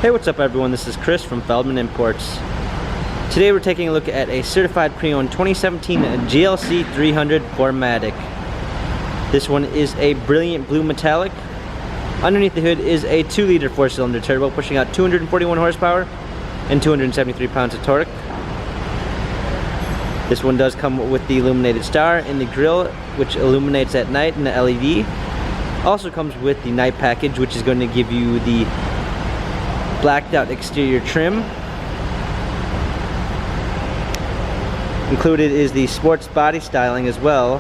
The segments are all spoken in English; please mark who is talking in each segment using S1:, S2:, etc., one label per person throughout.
S1: Hey, what's up everyone? This is Chris from Feldmann Imports. Today we're taking a look at a certified pre-owned 2017 GLC 300 4MATIC. This one is a brilliant blue metallic. Underneath the hood is a 2-liter 4-cylinder turbo pushing out 241 horsepower and 273 pounds of torque. This one does come with the illuminated star in the grille, which illuminates at night, and the LED. Also comes with the night package, which is going to give you the blacked out exterior trim. Included is the sports body styling as well,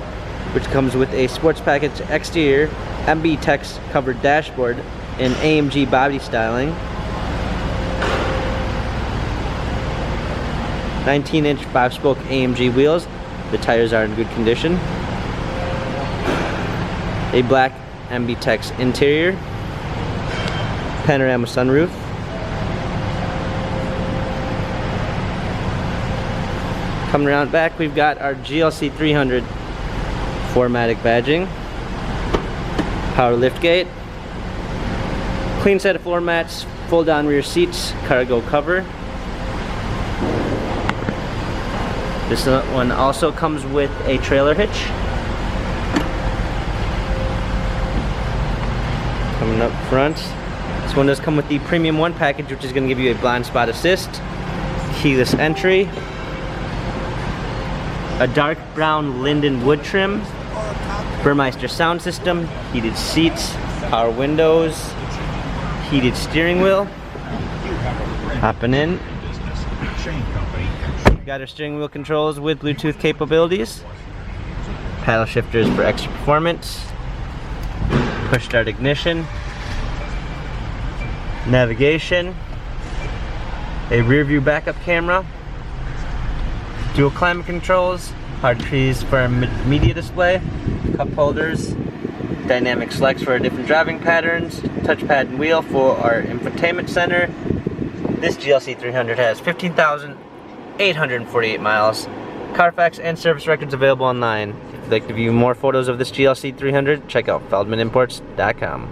S1: which comes with a sports package exterior, MB text covered dashboard, and AMG body styling. 19-inch 5-spoke AMG wheels. The tires are in good condition. A black MB text interior. Panorama sunroof. Coming around back, we've got our GLC 300 4MATIC badging, power liftgate, clean set of floor mats, fold down rear seats, cargo cover. This one also comes with a trailer hitch. Coming up front, this one does come with the Premium 1 package, which is going to give you a blind spot assist, keyless entry, a dark brown linden wood trim, Burmeister sound system, heated seats, power windows, heated steering wheel. Hopping in, we've got our steering wheel controls with Bluetooth capabilities, paddle shifters for extra performance, push start ignition, navigation, a rear view backup camera, dual climate controls, hard keys for a media display, cup holders, dynamic selects for our different driving patterns, touchpad and wheel for our infotainment center. This GLC 300 has 15,848 miles. Carfax and service records available online. If you'd like to view more photos of this GLC 300, check out feldmanimports.com.